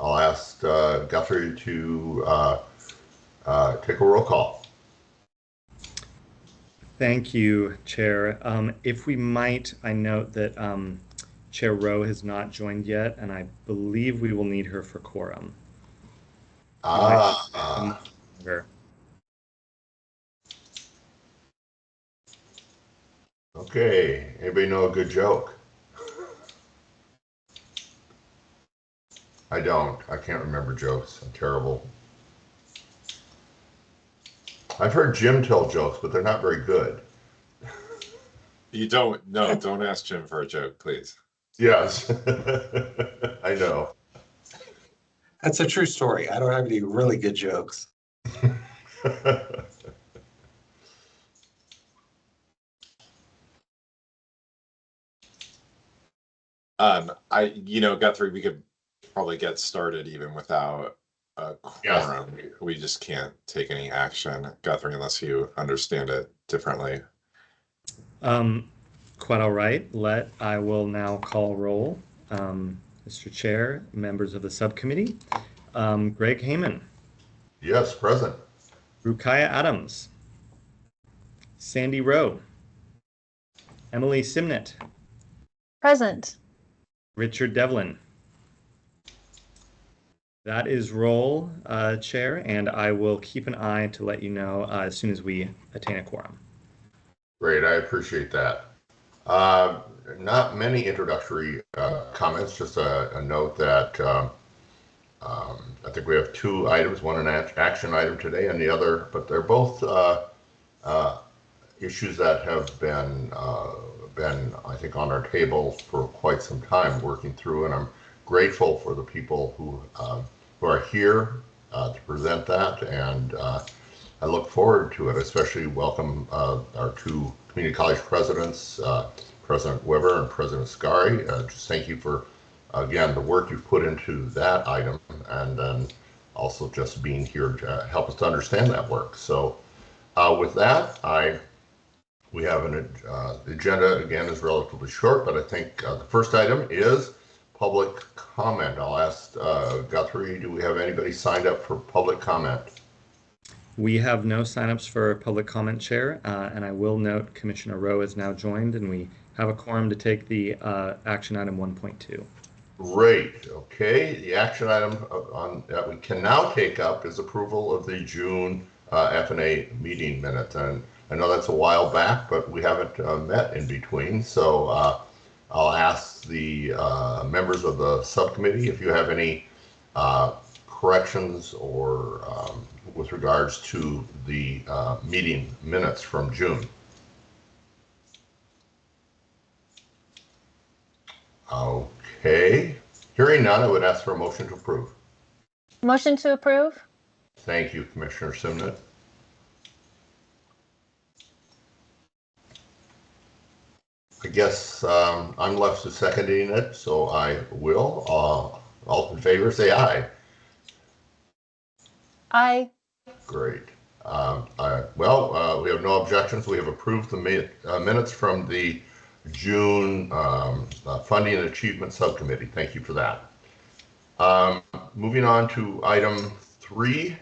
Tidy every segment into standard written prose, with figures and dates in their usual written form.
I'll ask Guthrie to take a roll call. Thank you, Chair. If we might, I note that Chair Rowe has not joined yet, and I believe we will need her for quorum. Okay, anybody know a good joke? I don't. I can't remember jokes. I'm terrible. I've heard Jim tell jokes, but they're not very good. You don't. No, don't ask Jim for a joke, please. Yes, I know. That's a true story. I don't have any really good jokes. Guthrie, we could probably get started even without a quorum. Yes. We just can't take any action, Guthrie, unless you understand it differently. Quite all right. I will now call roll. Mr. Chair, members of the subcommittee. Greg Heyman. Yes, present. Rukaya Adams. Sandy Rowe. Emily Simnett. Present. Richard Devlin. That is roll, Chair, and I will keep an eye to let you know as soon as we attain a quorum. Great, I appreciate that. Not many introductory comments, just a note that I think we have two items, one an action item today and the other, but they're both issues that have been, I think, on our table for quite some time working through, and I'm grateful for the people who are here to present that, and I look forward to it. Especially welcome our two community college presidents, President Weber and President Scari. Just thank you for, again, the work you've put into that item, and then also just being here to help us to understand that work. So with that, we have the agenda, again, is relatively short, but I think the first item is public comment. I'll ask Guthrie, do we have anybody signed up for public comment? We have no signups for public comment, Chair, and I will note Commissioner Rowe is now joined, and we have a quorum to take the action item 1.2. Great. Okay. The action item that we can now take up is approval of the June F&A meeting minutes. And I know that's a while back, but we haven't met in between. So I'll ask the members of the subcommittee if you have any corrections or with regards to the meeting minutes from June. Okay. Hearing none, I would ask for a motion to approve. Motion to approve. Thank you, Commissioner Simnett. I guess I'm left to seconding it, so I will. All in favor, say aye. Aye. Great. We have no objections. We have approved the minutes from the June Funding and Achievement Subcommittee. Thank you for that. Moving on to item 3.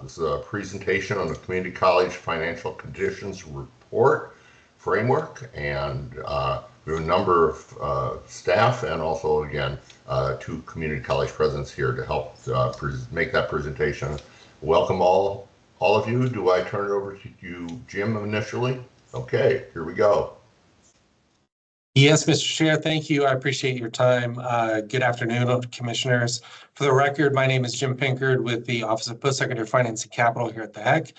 This is a presentation on the Community College Financial Conditions Report Framework, and we have a number of staff and also, again, 2 community college presidents here to help make that presentation. Welcome all of you. Do I turn it over to you, Jim, initially? Okay, here we go. Yes, Mr. Chair, thank you. I appreciate your time. Good afternoon, commissioners. For the record, my name is Jim Pinkard with the Office of Postsecondary Finance and Capital here at the HECC.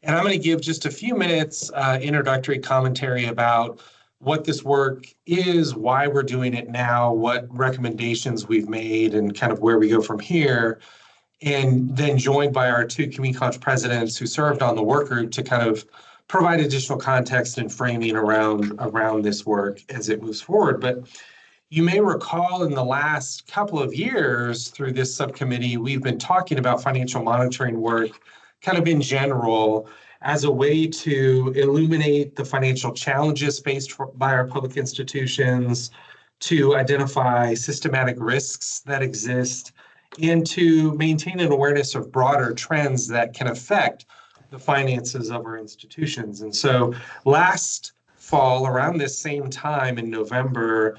And I'm going to give just a few minutes introductory commentary about what this work is, why we're doing it now, what recommendations we've made, and kind of where we go from here. And then joined by our 2 community college presidents who served on the work group to kind of provide additional context and framing around this work as it moves forward. But you may recall in the last couple of years through this subcommittee, we've been talking about financial monitoring work kind of in general as a way to illuminate the financial challenges faced by our public institutions, to identify systematic risks that exist, and to maintain an awareness of broader trends that can affect the finances of our institutions. And so last fall, around this same time in November,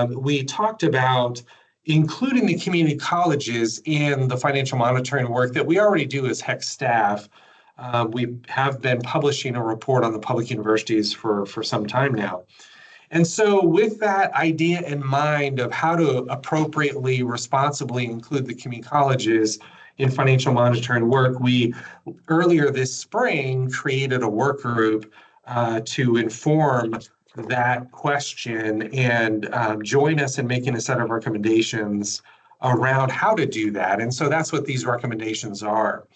we talked about including the community colleges in the financial monitoring work that we already do as HECC staff. We have been publishing a report on the public universities for some time now. And so with that idea in mind of how to appropriately, responsibly include the community colleges in financial monitoring work, we earlier this spring created a work group to inform that question and join us in making a set of recommendations around how to do that. And so that's what these recommendations are.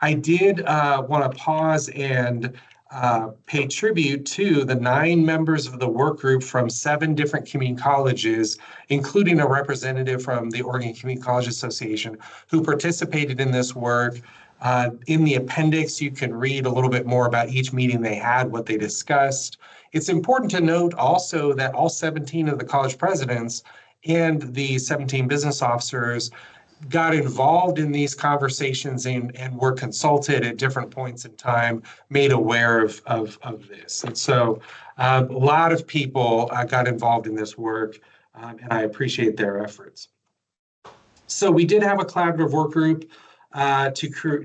I did want to pause and pay tribute to the 9 members of the work group from 7 different community colleges, including a representative from the Oregon Community College Association, who participated in this work. In the appendix, you can read a little bit more about each meeting they had, what they discussed. It's important to note also that all 17 of the college presidents and the 17 business officers got involved in these conversations and were consulted at different points in time, made aware of this. And so a lot of people got involved in this work, and I appreciate their efforts. So we did have a collaborative work group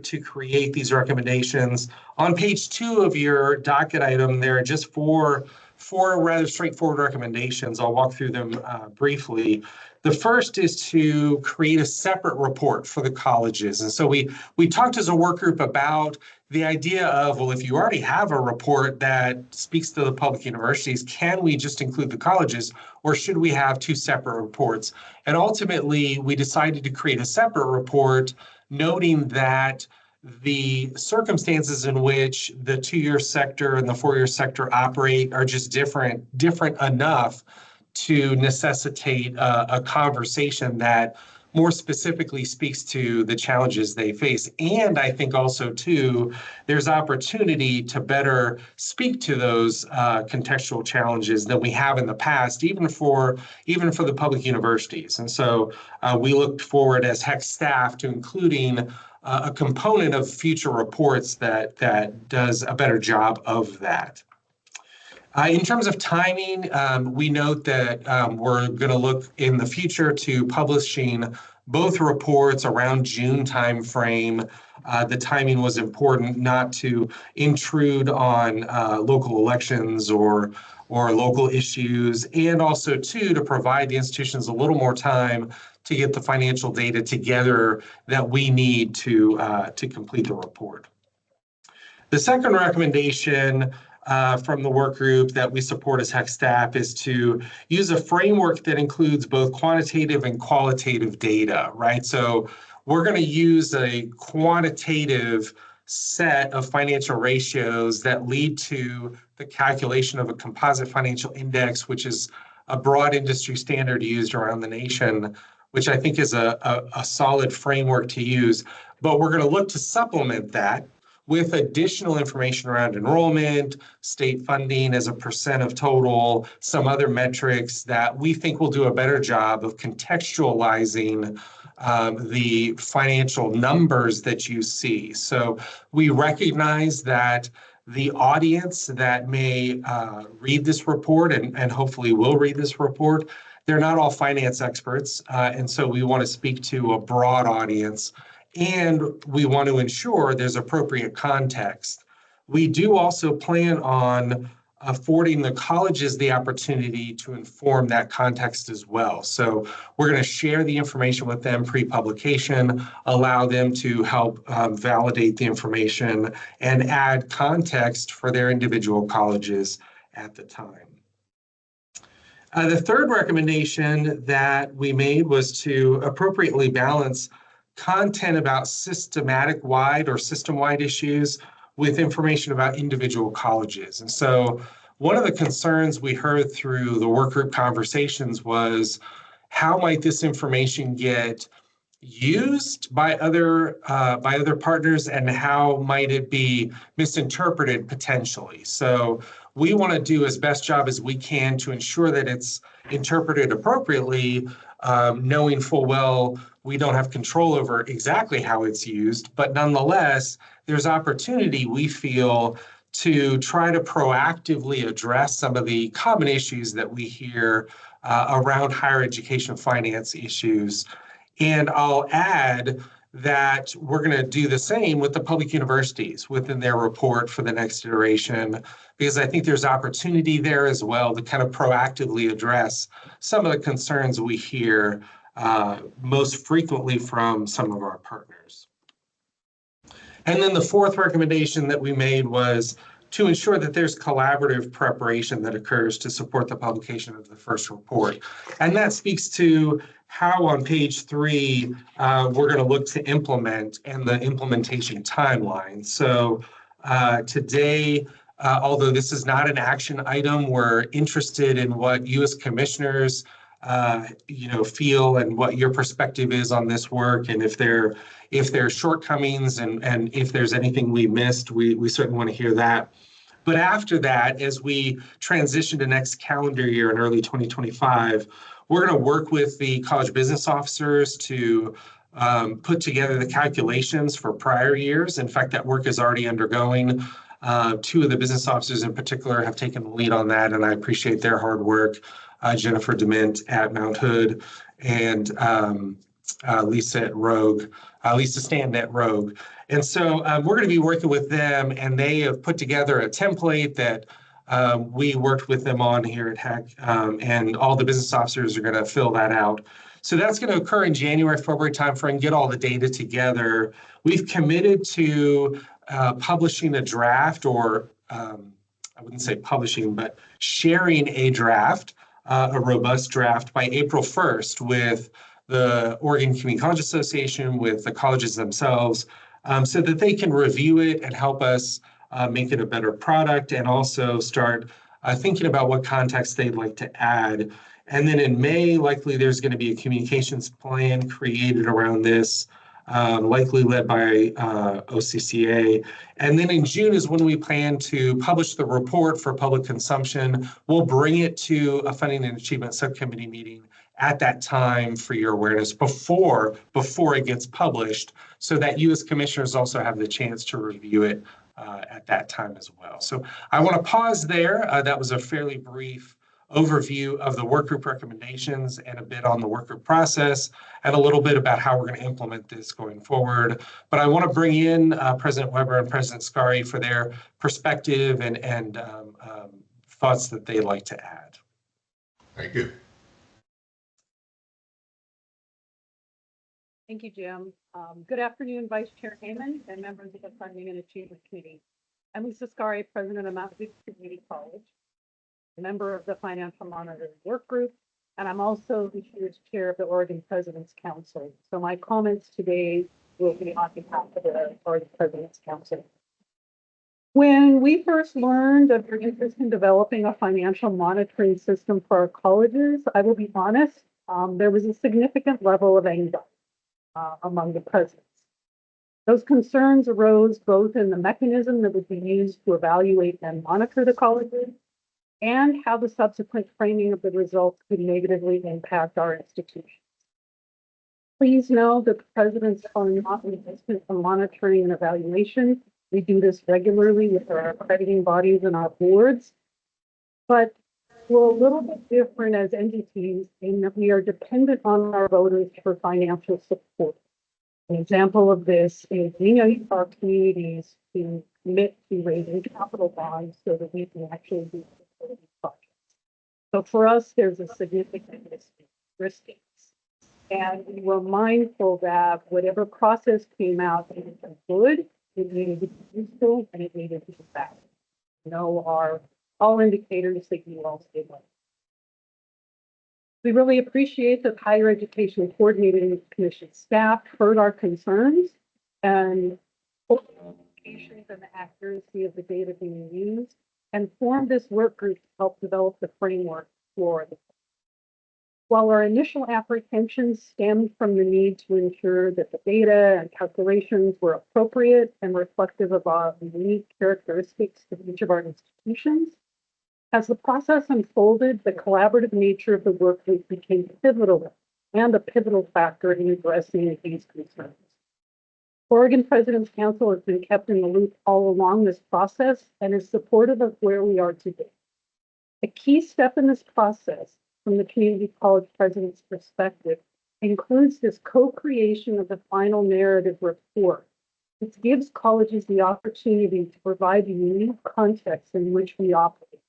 to create these recommendations. On page 2 of your docket item, there are just four rather straightforward recommendations. I'll walk through them briefly. The first is to create a separate report for the colleges. And so we talked as a work group about the idea of, well, if you already have a report that speaks to the public universities, can we just include the colleges, or should we have 2 separate reports? And ultimately, we decided to create a separate report, noting that the circumstances in which the 2-year sector and the 4-year sector operate are just different enough to necessitate a conversation that more specifically speaks to the challenges they face. And I think also too, there's opportunity to better speak to those contextual challenges that we have in the past, even for the public universities. And so we looked forward as HECC staff to including a component of future reports that does a better job of that. In terms of timing, we note that we're going to look in the future to publishing both reports around June timeframe. The timing was important not to intrude on local elections or local issues, and also too to provide the institutions a little more time to get the financial data together that we need to complete the report. The second recommendation from the work group that we support as HECC staff is to use a framework that includes both quantitative and qualitative data, right? So we're going to use a quantitative set of financial ratios that lead to the calculation of a composite financial index, which is a broad industry standard used around the nation, which I think is a solid framework to use. But we're going to look to supplement that with additional information around enrollment, state funding as a percent of total, some other metrics that we think will do a better job of contextualizing the financial numbers that you see. So we recognize that the audience that may read this report and hopefully will read this report, they're not all finance experts. And so we want to speak to a broad audience. And we want to ensure there's appropriate context. We do also plan on affording the colleges the opportunity to inform that context as well. So we're going to share the information with them pre-publication, allow them to help validate the information and add context for their individual colleges at the time. The third recommendation that we made was to appropriately balance content about systematic-wide or system-wide issues with information about individual colleges. And so one of the concerns we heard through the work group conversations was, how might this information get used by other partners, and how might it be misinterpreted potentially? So we want to do as best job as we can to ensure that it's interpreted appropriately, knowing full well we don't have control over exactly how it's used, but nonetheless, there's opportunity, we feel, to try to proactively address some of the common issues that we hear around higher education finance issues. And I'll add that we're going to do the same with the public universities within their report for the next iteration, because I think there's opportunity there as well to kind of proactively address some of the concerns we hear most frequently from some of our partners. And then the fourth recommendation that we made was to ensure that there's collaborative preparation that occurs to support the publication of the first report. And that speaks to how on page 3, we're going to look to implement and the implementation timeline. So today, although this is not an action item, we're interested in what you as commissioners feel and what your perspective is on this work, and if there are shortcomings and if there's anything we missed, we certainly want to hear that. But after that, as we transition to next calendar year in early 2025, we're going to work with the college business officers to put together the calculations for prior years. In fact, that work is already undergoing. 2 of the business officers in particular have taken the lead on that, and I appreciate their hard work. Jennifer Dement at Mount Hood and Lisa Stand at Rogue. And so we're going to be working with them, and they have put together a template that we worked with them on here at HECC, and all the business officers are going to fill that out. So that's going to occur in January, February timeframe, get all the data together. We've committed to publishing a draft, or I wouldn't say publishing, but sharing a draft, a robust draft by April 1st with the Oregon Community College Association, with the colleges themselves, so that they can review it and help us make it a better product, and also start thinking about what context they'd like to add. And then in May, likely there's going to be a communications plan created around this, likely led by OCCA. And then in June is when we plan to publish the report for public consumption. We'll bring it to a Funding and Achievement Subcommittee meeting at that time for your awareness before it gets published, so that you as commissioners also have the chance to review it at that time as well. So I want to pause there. That was a fairly brief overview of the workgroup recommendations and a bit on the workgroup process and a little bit about how we're going to implement this going forward. But I want to bring in President Weber and President Scari for their perspective and thoughts that they'd like to add. Thank you. Thank you, Jim. Good afternoon, Vice Chair Heyman and members of the Funding and Achievement Committee. I'm Lisa Scari, President of Mount Hood Community College, a member of the Financial Monitoring Work Group, and I'm also the year's chair of the Oregon President's Council. So my comments today will be on behalf of the Oregon President's Council. When we first learned of your interest in developing a financial monitoring system for our colleges, I will be honest, there was a significant level of anxiety among the presidents. Those concerns arose both in the mechanism that would be used to evaluate and monitor the colleges, and how the subsequent framing of the results could negatively impact our institutions. Please know that the presidents are not resistant to monitoring and evaluation. We do this regularly with our accrediting bodies and our boards, but we're a little bit different as entities in that we are dependent on our voters for financial support. An example of this is we need our communities to commit to raising capital bonds so that we can actually do projects. So for us, there's a significant risk. And we were mindful that whatever process came out needed to be good, it needed to be useful, and it needed to be valid. All indicators that you all stay with. We really appreciate that Higher Education Coordinating Commission staff heard our concerns and the accuracy of the data being used, and formed this work group to help develop the framework for it. While our initial apprehensions stemmed from the need to ensure that the data and calculations were appropriate and reflective of our unique characteristics of each of our institutions, as the process unfolded, the collaborative nature of the work group became pivotal and a pivotal factor in addressing these concerns. Oregon President's Council has been kept in the loop all along this process and is supportive of where we are today. A key step in this process, from the community college president's perspective, includes this co-creation of the final narrative report. It gives colleges the opportunity to provide the unique context in which we operate.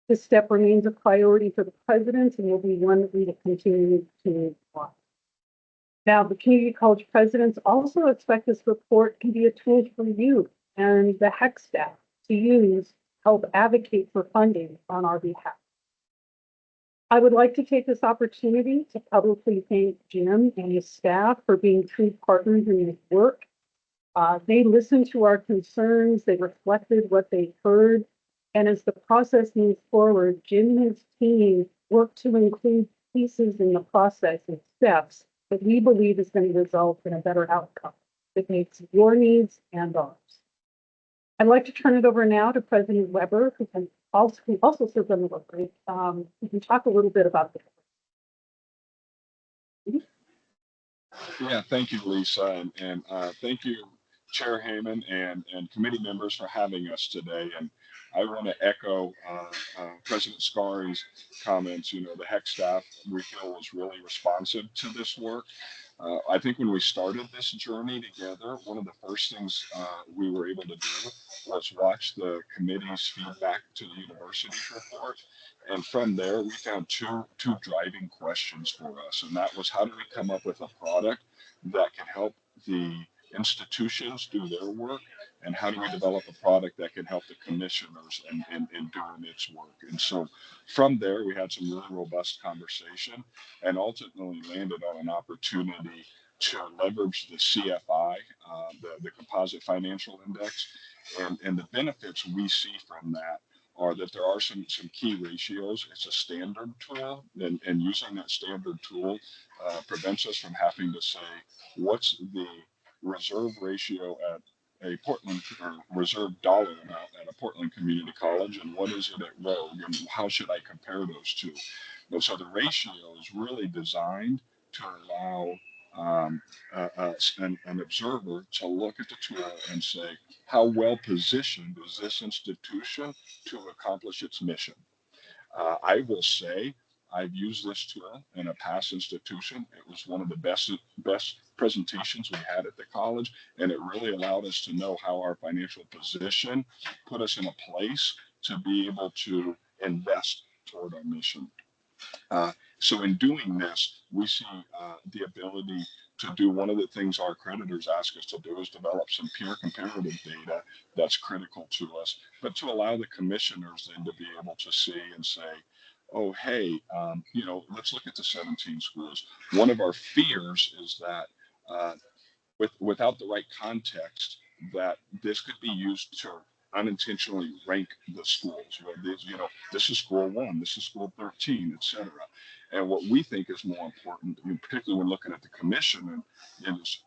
This step remains a priority for the president and will be one that we will continue to watch. Now, the community college presidents also expect this report can be a tool for you and the HECC staff to use to help advocate for funding on our behalf. I would like to take this opportunity to publicly thank Jim and his staff for being true partners in this work. They listened to our concerns, they reflected what they heard, and as the process moves forward, Jim and his team work to include pieces in the process and steps that we believe is going to result in a better outcome that meets your needs and ours. I'd like to turn it over now to President Weber, who also serves on the work group. We can talk a little bit about this. Yeah, thank you, Lisa, and thank you, Chair Heyman and committee members for having us today. And I want to echo President Scari's comments. You know, the HECC staff, we feel, was really responsive to this work. I think when we started this journey together, one of the first things we were able to do was watch the committee's feedback to the university's report. And from there, we found two driving questions for us. And that was, how do we come up with a product that can help the institutions do their work? And how do we develop a product that can help the commissioners in doing its work? And so from there, we had some really robust conversation and ultimately landed on an opportunity to leverage the CFI, the Composite Financial Index. And the benefits we see from that are that there are some key ratios. It's a standard tool, and using that standard tool prevents us from having to say, what's the reserve ratio at a Portland, or reserve dollar amount at a Portland Community College, and what is it at Rogue, and how should I compare those two? And so the ratio is really designed to allow an observer to look at the tool and say, how well positioned is this institution to accomplish its mission? I will say I've used this tool in a past institution. It was one of the best presentations we had at the college, and it really allowed us to know how our financial position put us in a place to be able to invest toward our mission. So in doing this, we see the ability to do one of the things our creditors ask us to do is develop some peer comparative data that's critical to us, but to allow the commissioners then to be able to see and say, oh, hey, you know, let's look at the 17 schools. One of our fears is that without the right context, that this could be used to unintentionally rank the schools. This is school 1, this is school 13, etc. And what we think is more important, particularly when looking at the commission, is,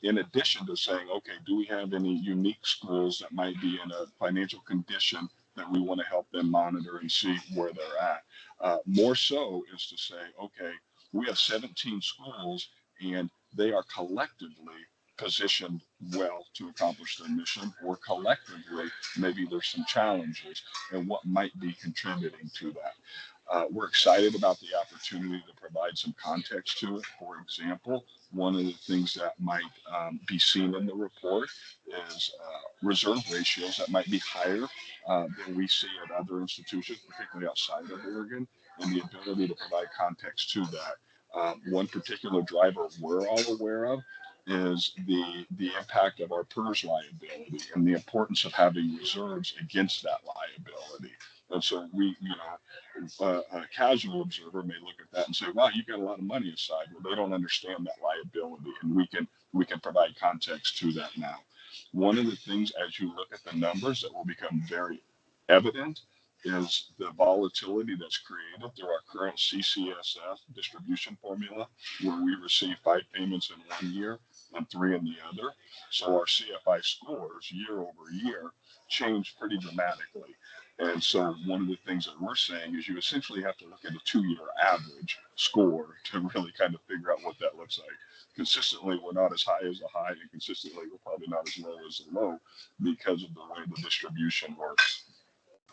in addition to saying, okay, do we have any unique schools that might be in a financial condition that we want to help them monitor and see where they're at? More so is to say, okay, we have 17 schools and they are collectively positioned well to accomplish their mission, or collectively, maybe there's some challenges and what might be contributing to that. We're excited about the opportunity to provide some context to it. For example, one of the things that might be seen in the report is reserve ratios that might be higher than we see at other institutions, particularly outside of Oregon, and the ability to provide context to that. One particular driver we're all aware of is the impact of our PERS liability and the importance of having reserves against that liability. And so a casual observer may look at that and say, wow, you've got a lot of money aside. Well, they don't understand that liability, and we can provide context to that now. One of the things, as you look at the numbers, that will become very evident is the volatility that's created through our current CCSF distribution formula, where we receive 5 payments in 1 year and 3 in the other. So our CFI scores year over year change pretty dramatically. And so one of the things that we're saying is you essentially have to look at a 2-year average score to really kind of figure out what that looks like. Consistently, we're not as high as the high, and consistently, we're probably not as low as the low because of the way the distribution works.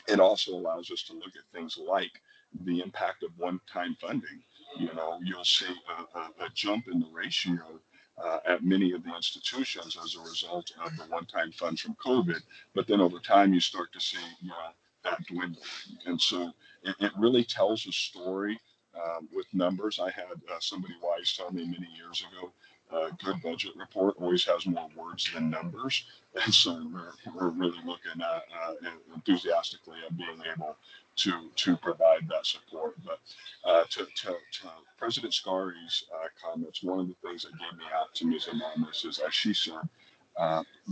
It also allows us to look at things like the impact of one-time funding. You know, you'll see a jump in the ratio at many of the institutions as a result of the one-time funds from COVID, but then over time you start to see, you know, that dwindle. And so it really tells a story with numbers. I had somebody wise tell me many years ago, a good budget report always has more words than numbers. And so we're really looking at enthusiastically at being able to provide that support. But to President Scari's comments, one of the things that gave me optimism on this is, as she said,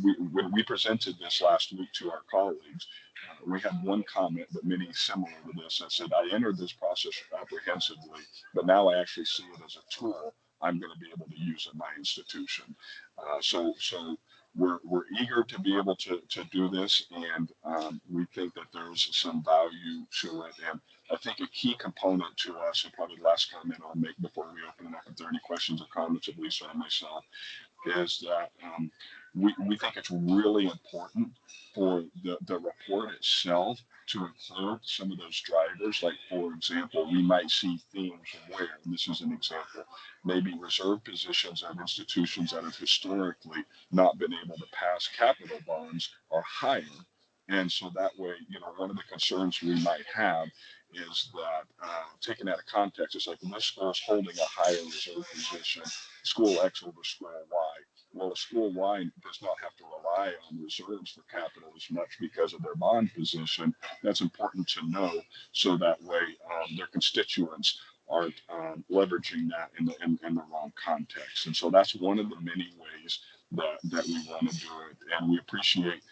when we presented this last week to our colleagues, we had one comment, but many similar to this, that said, I entered this process apprehensively, but now I actually see it as a tool I'm going to be able to use at my institution. So we're eager to be able to do this, and we think that there's some value to it. And I think a key component to us, and probably the last comment I'll make before we open it up, if there are any questions or comments of Lisa and myself, is that we think it's really important for the report itself to include some of those drivers. Like, for example, we might see themes where, and this is an example, maybe reserve positions at institutions that have historically not been able to pass capital bonds are higher. And so that way, you know, one of the concerns we might have is that taken out of context, it's like, when this school is holding a higher reserve position, school X over school Y. Well, a school Y does not have to rely on reserves for capital as much because of their bond position. That's important to know, so that way their constituents aren't leveraging that in the wrong context. And so that's one of the many ways that we want to do it. And we appreciate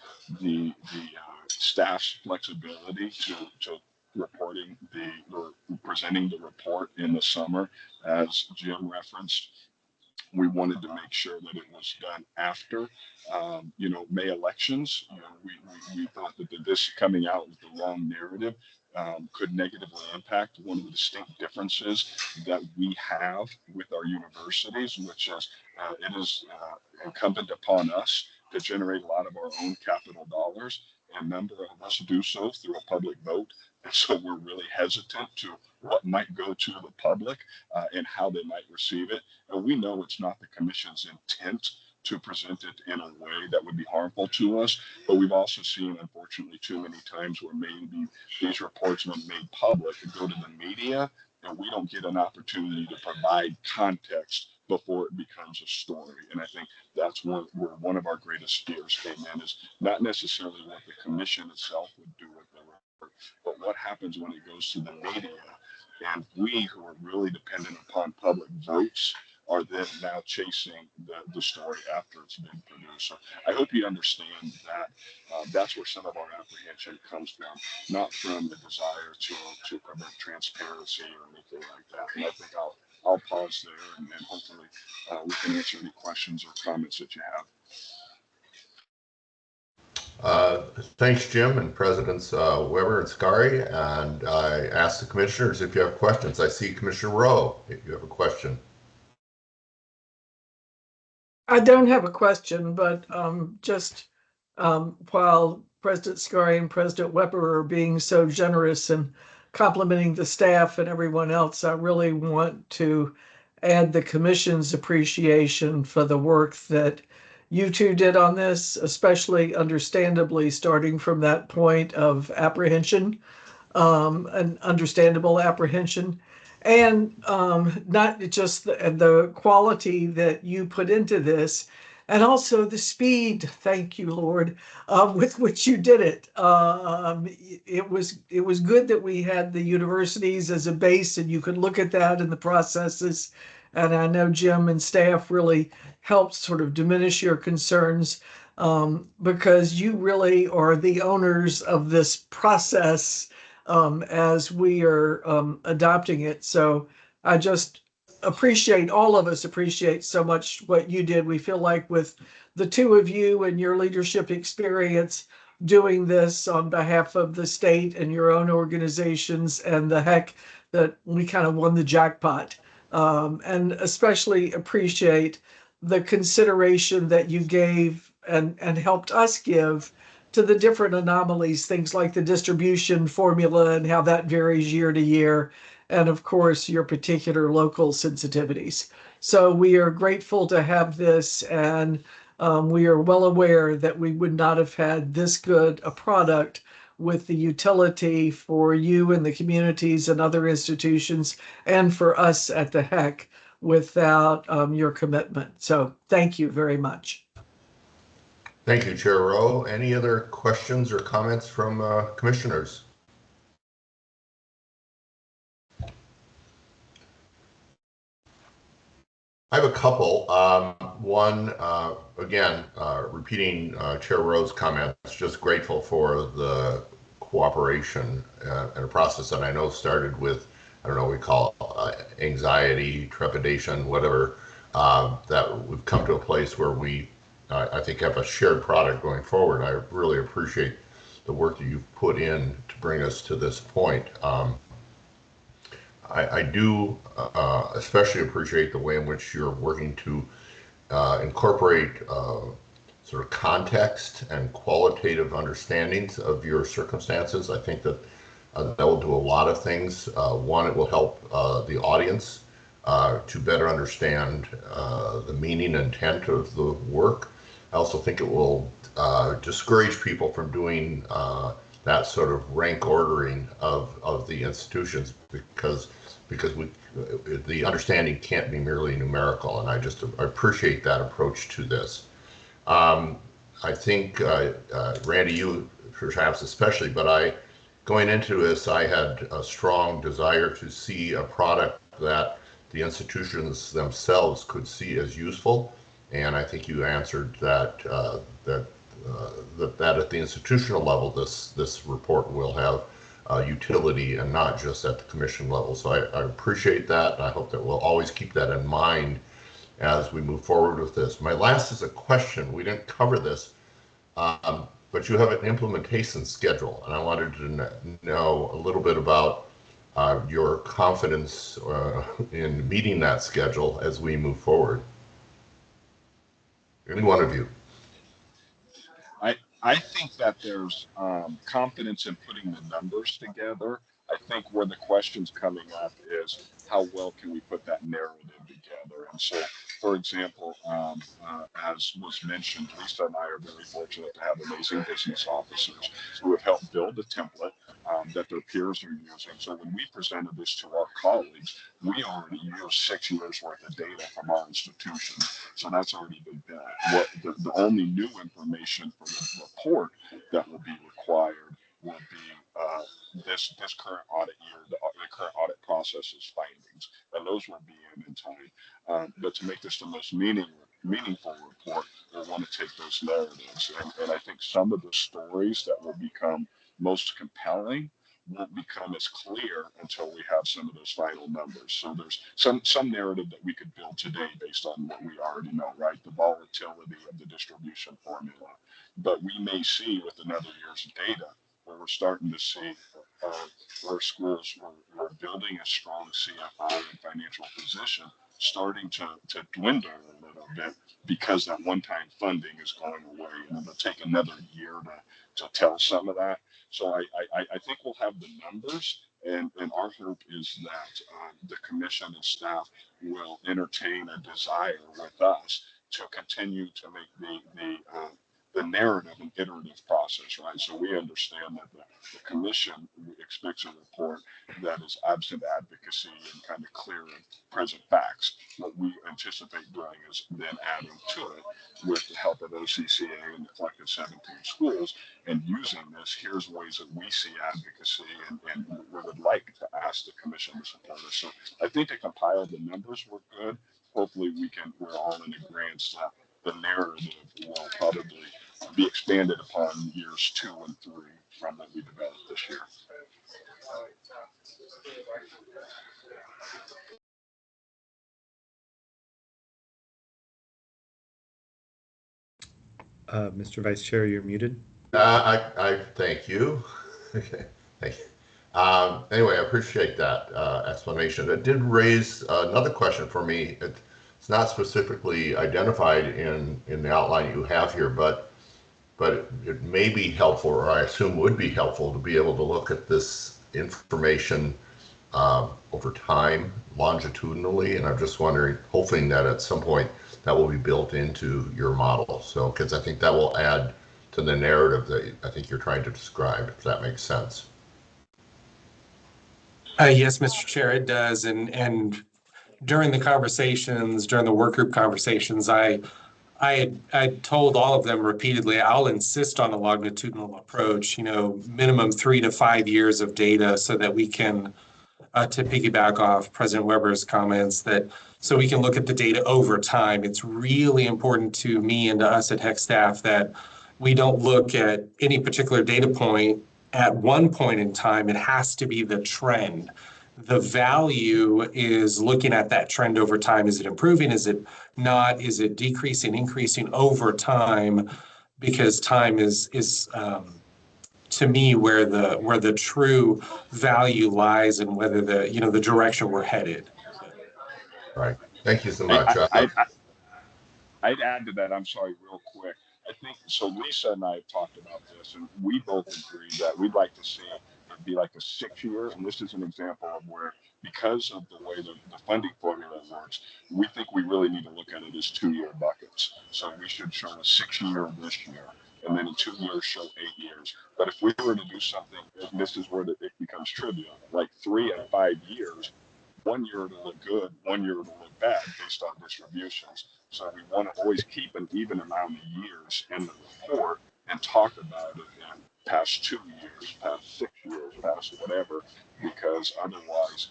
the staff's flexibility to reporting or presenting the report in the summer. As Jim referenced, we wanted to make sure that it was done after, you know, May elections. You know, we thought that this coming out with the wrong narrative could negatively impact one of the distinct differences that we have with our universities, which is it is incumbent upon us to generate a lot of our own capital dollars, and a number of us do so through a public vote. And so we're really hesitant to what might go to the public and how they might receive it. And we know it's not the commission's intent to present it in a way that would be harmful to us, but we've also seen, unfortunately, too many times where maybe these reports have been made public and go to the media, and we don't get an opportunity to provide context before it becomes a story. And I think that's where one of our greatest fears came in, is not necessarily what the commission itself would do with the report, but what happens when it goes to the media. And we, who are really dependent upon public votes, are then now chasing the story after it's been produced. So I hope you understand that that's where some of our apprehension comes from, not from the desire to prevent transparency or anything like that. And I think I'll pause there, and hopefully we can answer any questions or comments that you have. Thanks, Jim and Presidents Weber and Scari. And I ask the commissioners if you have questions. I see Commissioner Rowe, if you have a question. I don't have a question, but just while President Scari and President Weber are being so generous and complimenting the staff and everyone else, I really want to add the commission's appreciation for the work that you two did on this, especially understandably starting from that point of apprehension, an understandable apprehension. And not just the quality that you put into this, and also the speed, thank you, Lord, with which you did it. It was good that we had the universities as a base, and you could look at that in the processes. And I know Jim and staff really helped sort of diminish your concerns, because you really are the owners of this process as we are adopting it. So I just appreciate, all of us appreciate so much what you did. We feel like with the two of you and your leadership experience, doing this on behalf of the state and your own organizations and the HECC that we kind of won the jackpot. And especially appreciate the consideration that you gave and helped us give to the different anomalies, things like the distribution formula and how that varies year to year, and of course, your particular local sensitivities. So we are grateful to have this, and we are well aware that we would not have had this good a product with the utility for you and the communities and other institutions and for us at the HECC without your commitment. So thank you very much. Thank you, Chair Rowe. Any other questions or comments from commissioners? I have a couple. One, again, repeating Chair Rowe's comments, just grateful for the cooperation and a process that I know started with, I don't know, we call anxiety, trepidation, whatever, that we've come to a place where we, I think, have a shared product going forward. I really appreciate the work that you've put in to bring us to this point. I do especially appreciate the way in which you're working to incorporate sort of context and qualitative understandings of your circumstances. I think that that will do a lot of things. One, it will help the audience to better understand the meaning and intent of the work. I also think it will discourage people from doing that sort of rank ordering of the institutions because the understanding can't be merely numerical, and I appreciate that approach to this. I think Randy, you perhaps especially, but going into this, I had a strong desire to see a product that the institutions themselves could see as useful, and I think you answered that that at the institutional level, this report will have utility and not just at the commission level. So I appreciate that, and I hope that we'll always keep that in mind as we move forward with this. My last is a question. We didn't cover this, but you have an implementation schedule, and I wanted to know a little bit about your confidence in meeting that schedule as we move forward. Any one of you. I think that there's confidence in putting the numbers together. I think where the question's coming up is how well can we put that narrative together? And so, for example, as was mentioned, Lisa and I are very fortunate to have amazing business officers who have helped build a template that their peers are using. So when we presented this to our colleagues, we already used 6 years worth of data from our institution. So that's already been done. The only new information for the report that will be required will be this current audit year, the current audit process's findings, and those will be in time. But to make this the most meaningful report, we want to take those narratives, and I think some of the stories that will become most compelling won't become as clear until we have some of those final numbers. So there's some narrative that we could build today based on what we already know, right? The volatility of the distribution formula. But we may see with another year's data where we're starting to see where schools were building a strong CFO and financial position starting to dwindle a little bit because that one-time funding is going away, and it'll take another year to tell some of that. So I think we'll have the numbers, and our hope is that the commission and staff will entertain a desire with us to continue to make the narrative an iterative process, right? So we understand that the commission expects a report that is absent advocacy and kind of clear and present facts. What we anticipate doing is then adding to it with the help of OCCA and the collective 17 schools, and using this, here's ways that we see advocacy and we would like to ask the commission to support us. So I think to compile the numbers were good. Hopefully we're all in agreement that the narrative will probably be expanded upon years 2 and 3 from what we developed this year. Mr. Vice Chair, you're muted. I thank you. Okay, thank you. Anyway, I appreciate that explanation. It did raise another question for me. It's not specifically identified in the outline you have here, but it may be helpful, or I assume would be helpful, to be able to look at this information over time, longitudinally. And I'm just wondering, hoping that at some point that will be built into your model. So, because I think that will add to the narrative that I think you're trying to describe, if that makes sense. Yes, Mr. Chair, it does. And during the conversations, during the work group conversations, I had told all of them repeatedly, I'll insist on a longitudinal approach, minimum 3 to 5 years of data, so that we can, to piggyback off President Weber's comments, so we can look at the data over time. It's really important to me and to us at HECC staff that we don't look at any particular data point at one point in time. It has to be the trend. The value is looking at that trend over time. Is it improving? Is it not? Is it decreasing, increasing over time? Because time is to me where the true value lies, and whether the direction we're headed. Right. Thank you so much. I'd add to that. I'm sorry, real quick. I think so. Lisa and I have talked about this, and we both agree that we'd like to see it be like a 6-year. And this is an example of where, because of the way the funding formula works, we think we really need to look at it as 2-year buckets. So we should show a 6-year this year, and then in 2 years show 8 years. But if we were to do something, and this is where it becomes trivial, like 3 and 5 years. 1 year it'll look good, 1 year it'll look bad based on distributions. So we want to always keep an even amount of years in the report and talk about it in past 2 years, past 6 years, past whatever, because otherwise,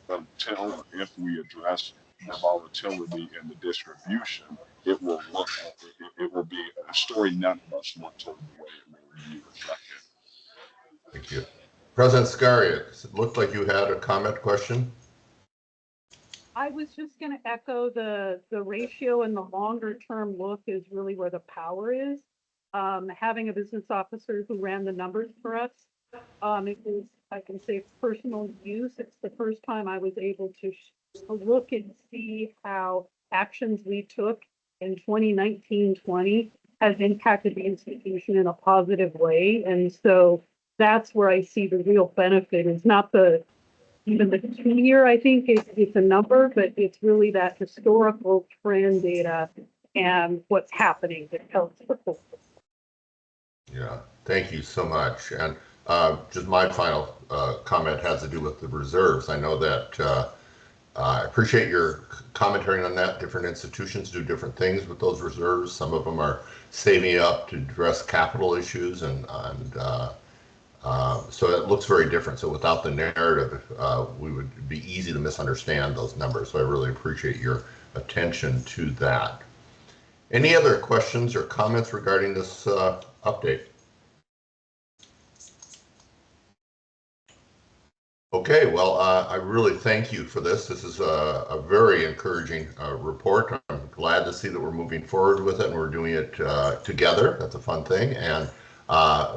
until or if we address the volatility in the distribution, it will be a story none of us want told the way it will be reflected. Thank you. President Scaria, it looked like you had a comment question. I was just going to echo the ratio and the longer term look is really where the power is. Having a business officer who ran the numbers for us, it was, I can say, personal use. It's the first time I was able to look and see how actions we took in 2019-20 has impacted the institution in a positive way. And so that's where I see the real benefit. Is not even the 2-year, I think it's a number, but it's really that historical trend data and what's happening that tells the whole. Yeah, thank you so much. And just my final comment has to do with the reserves. I know that I appreciate your commentary on that. Different institutions do different things with those reserves. Some of them are saving up to address capital issues, and so it looks very different. So without the narrative, we would be easy to misunderstand those numbers. So I really appreciate your attention to that. Any other questions or comments regarding this update? Okay, well, I really thank you for this. This is a very encouraging report. I'm glad to see that we're moving forward with it and we're doing it together. That's a fun thing. And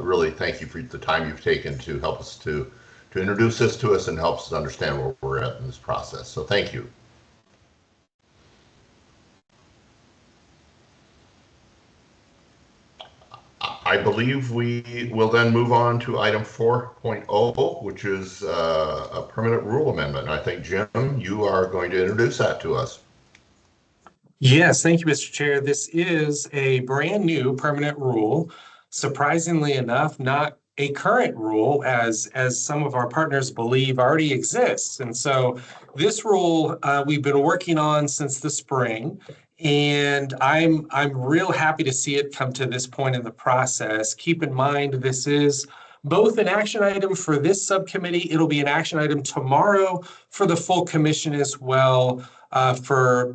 really thank you for the time you've taken to help us to introduce this to us and help us understand where we're at in this process. So thank you. I believe we will then move on to item 4.0, which is a permanent rule amendment. And I think, Jim, you are going to introduce that to us. Yes, thank you, Mr. Chair. This is a brand new permanent rule. Surprisingly enough, not a current rule, as some of our partners believe already exists. And so this rule we've been working on since the spring, and I'm real happy to see it come to this point in the process. Keep in mind, this is both an action item for this subcommittee. It'll be an action item tomorrow for the full commission as well, for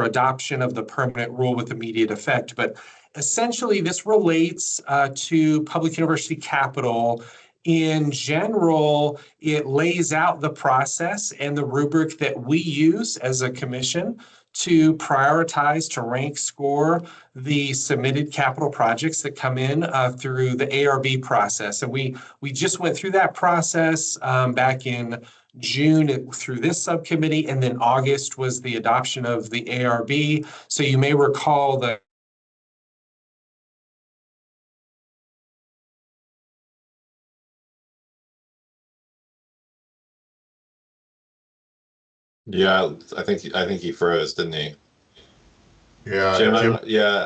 adoption of the permanent rule with immediate effect. But essentially, this relates to public university capital. In general, it lays out the process and the rubric that we use as a commission to prioritize, to rank score the submitted capital projects that come in through the ARB process. And we just went through that process back in June through this subcommittee, and then August was the adoption of the ARB. So you may recall that Yeah, I think he froze, didn't he? Yeah, Jim, Jim,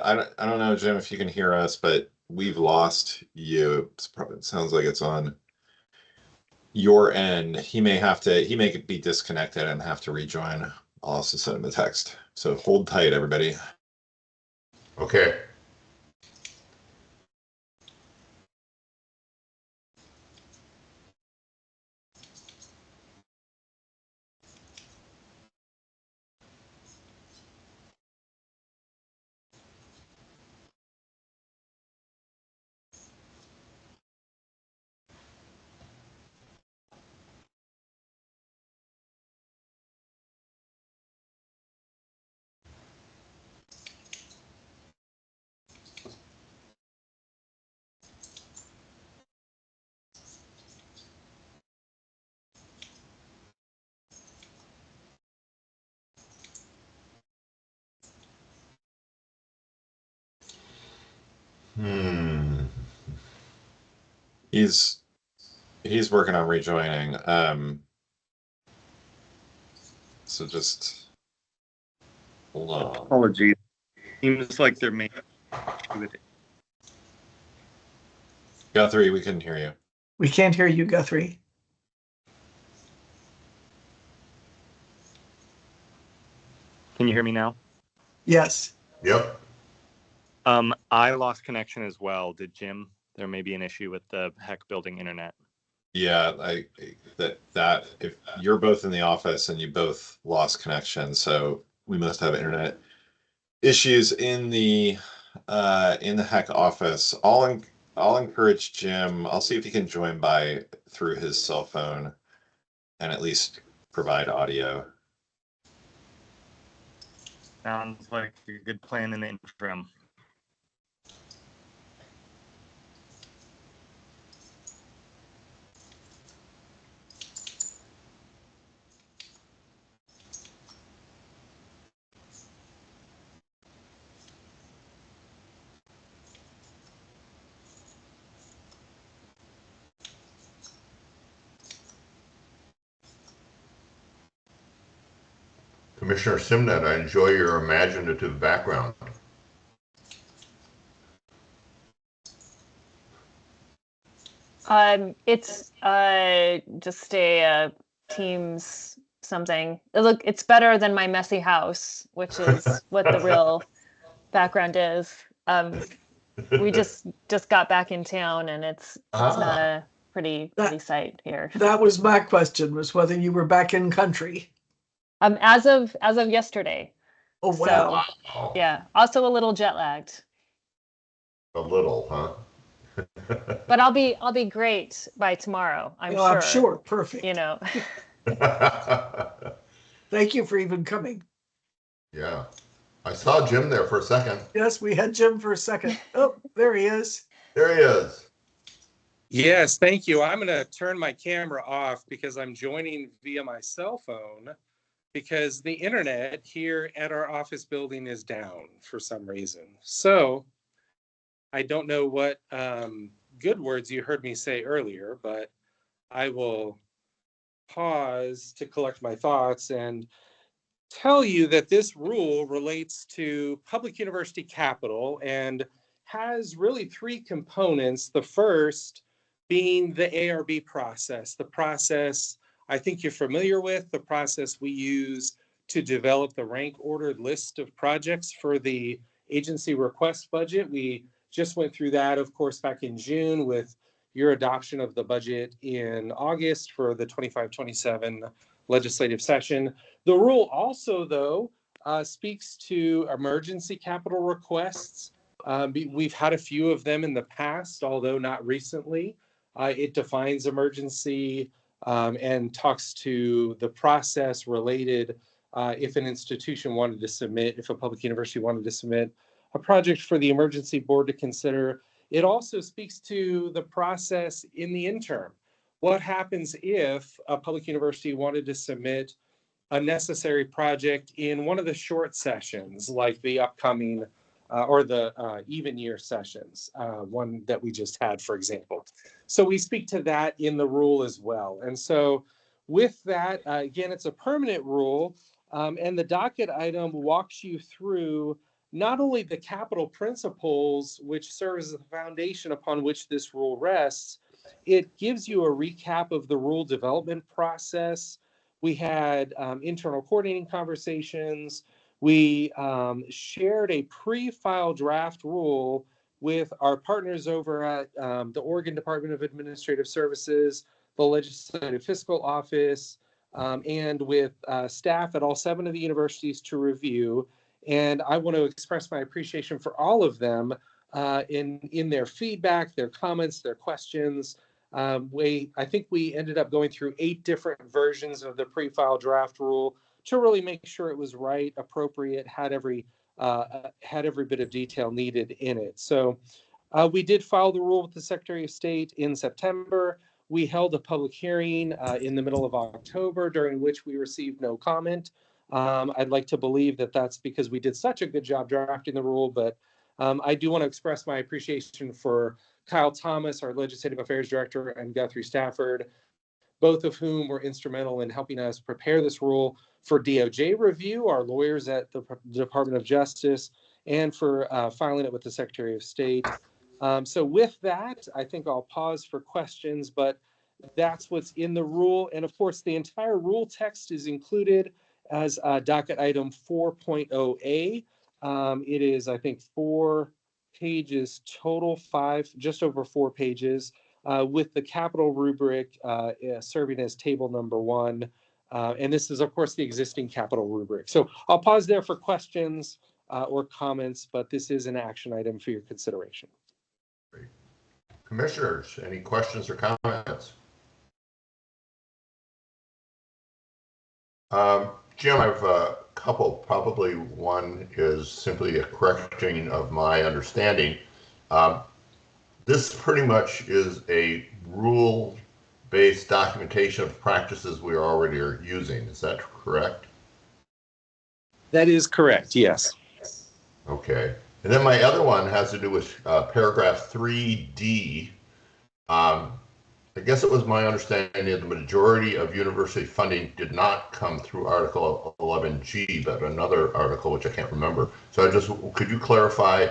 I don't know, Jim, if you can hear us, but we've lost you. It sounds like it's on your end. He may be disconnected and have to rejoin. I'll also send him a text. So hold tight, everybody. okay. He's working on rejoining. So just hold on. Apologies. Seems like there may be with it. Guthrie, we couldn't hear you. We can't hear you, Guthrie. Can you hear me now? Yes. Yep. I lost connection as well. Did Jim? There may be an issue with the HECC building internet. Yeah, that if you're both in the office and you both lost connection, so we must have internet issues in the HECC office. I'll encourage Jim. I'll see if he can join through his cell phone and at least provide audio. Sounds like a good plan in the interim. Commissioner Simnett, I enjoy your imaginative background. It's just a Teams something. Look, it's better than my messy house, which is what the real background is. We just got back in town, and it's not a pretty sight here. That was my question, was whether you were back in country. As of yesterday. Oh, wow. So, yeah, also a little jet lagged. A little, huh? But I'll be great by tomorrow. I'm sure. I'm sure. Perfect. You know. Thank you for even coming. Yeah. I saw Jim there for a second. Yes, we had Jim for a second. Oh, there he is. There he is. Yes, thank you. I'm going to turn my camera off because I'm joining via my cell phone because the internet here at our office building is down for some reason. So I don't know what good words you heard me say earlier, but I will pause to collect my thoughts and tell you that this rule relates to public university capital and has really three components. The first being the ARB process, the process I think you're familiar with, the process we use to develop the rank ordered list of projects for the agency request budget. We just went through that, of course, back in June with your adoption of the budget in August for the 25-27 legislative session. The rule also, though, speaks to emergency capital requests. We've had a few of them in the past, although not recently. It defines emergency and talks to the process related if an institution wanted to submit, if a public university wanted to submit a project for the emergency board to consider. It also speaks to the process in the interim. What happens if a public university wanted to submit a necessary project in one of the short sessions, like the upcoming or the even year sessions, one that we just had, for example. So we speak to that in the rule as well. And so with that, again, it's a permanent rule, and the docket item walks you through not only the capital principles, which serve as the foundation upon which this rule rests, it gives you a recap of the rule development process. We had internal coordinating conversations. We shared a pre-file draft rule with our partners over at the Oregon Department of Administrative Services, the Legislative Fiscal Office, and with staff at all 7 of the universities to review. And I want to express my appreciation for all of them in their feedback, their comments, their questions. I think we ended up going through 8 different versions of the pre-file draft rule to really make sure it was right, appropriate, had every bit of detail needed in it. So we did file the rule with the Secretary of State in September. We held a public hearing in the middle of October, during which we received no comment. I'd like to believe that that's because we did such a good job drafting the rule, but I do want to express my appreciation for Kyle Thomas, our Legislative Affairs Director, and Guthrie Stafford, both of whom were instrumental in helping us prepare this rule for DOJ review, our lawyers at the Department of Justice, and for filing it with the Secretary of State. So with that, I think I'll pause for questions, but that's what's in the rule. And of course, the entire rule text is included as docket item 4.0A. It is, I think, 4 pages total, just over 4 pages, with the capital rubric serving as table number 1. And this is, of course, the existing capital rubric. So I'll pause there for questions or comments, but this is an action item for your consideration. Great. Commissioners, any questions or comments? Jim, I have a couple. Probably one is simply a correcting of my understanding. This pretty much is a rule-based documentation of practices we already are using. Is that correct? That is correct, yes. Okay. And then my other one has to do with paragraph 3D. I guess it was my understanding that the majority of university funding did not come through Article 11G, but another article, which I can't remember. So could you clarify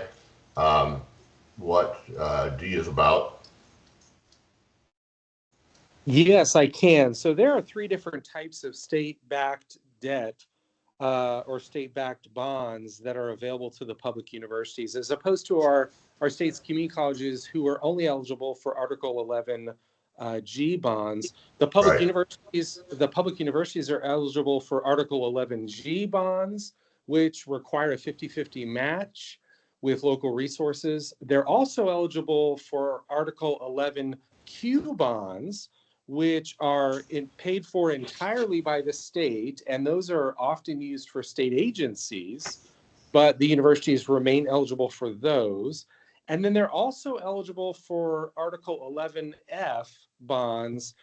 what D is about? Yes, I can. So there are 3 different types of state-backed debt or state-backed bonds that are available to the public universities, as opposed to our state's community colleges who are only eligible for Article 11G bonds. The public universities are eligible for Article 11G bonds, which require a 50-50 match with local resources. They're also eligible for Article 11Q bonds, which are paid for entirely by the state, and those are often used for state agencies, but the universities remain eligible for those. And then they're also eligible for Article 11F bonds,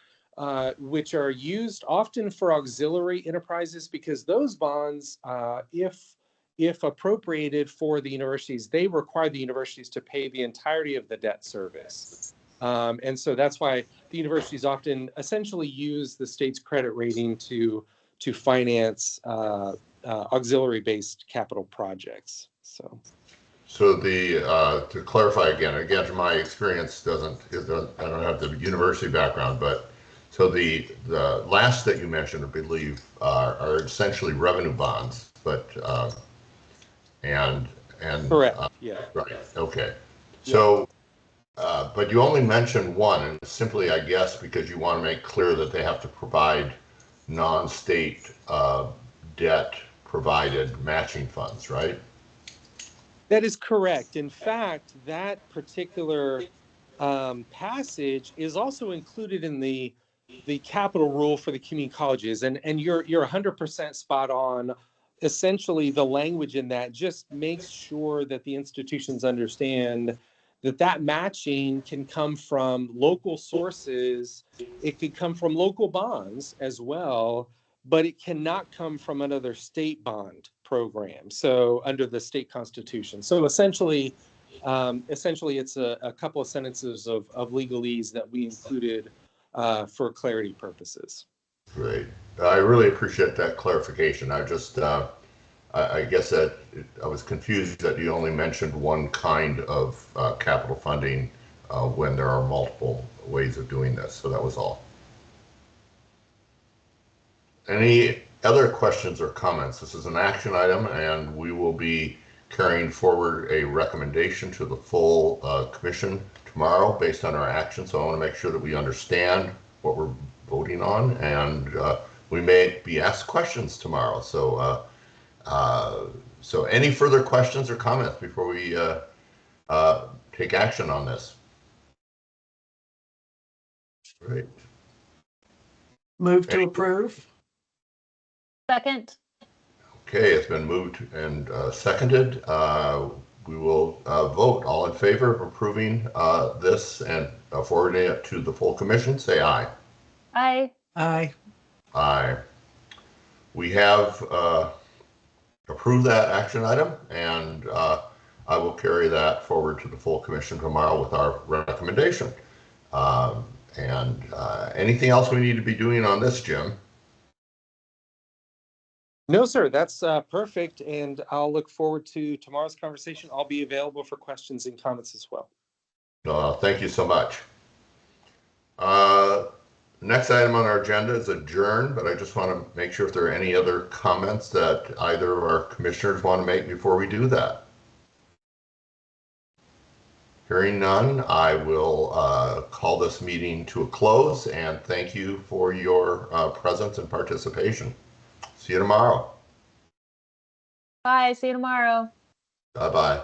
which are used often for auxiliary enterprises, because those bonds, if appropriated for the universities, they require the universities to pay the entirety of the debt service. And so that's why the universities often essentially use the state's credit rating to finance auxiliary-based capital projects. So to clarify again, from my experience, I don't have the university background, but so the last that you mentioned, I believe, are essentially revenue bonds, but and correct, yeah, right, okay, so. But you only mentioned one, and simply, I guess, because you want to make clear that they have to provide non-state debt provided matching funds, right? That is correct. In fact, that particular passage is also included in the the capital rule for the community colleges, and you're 100% spot on. Essentially, the language in that just makes sure that the institutions understand that that matching can come from local sources. It could come from local bonds as well, but it cannot come from another state bond program. So under the state constitution. So essentially, it's a couple of sentences of legalese that we included for clarity purposes. Great. I really appreciate that clarification. I just, I guess that I was confused that you only mentioned one kind of capital funding when there are multiple ways of doing this. So that was all. Any other questions or comments? This is an action item, and we will be carrying forward a recommendation to the full commission tomorrow based on our action. So I want to make sure that we understand what we're voting on, and we may be asked questions tomorrow. So so any further questions or comments before we take action on this? Great. Move to approve. Second. Okay, it's been moved and seconded. We will vote. All in favor of approving this and forwarding it to the full commission, say aye. Aye. Aye. Aye. We have approved that action item, and I will carry that forward to the full commission tomorrow with our recommendation. Anything else we need to be doing on this, Jim? No, sir, that's perfect. And I'll look forward to tomorrow's conversation. I'll be available for questions and comments as well. Thank you so much. Next item on our agenda is adjourn, but I just want to make sure if there are any other comments that either of our commissioners want to make before we do that. Hearing none, I will call this meeting to a close, and thank you for your presence and participation. See you tomorrow. Bye. See you tomorrow. Bye-bye.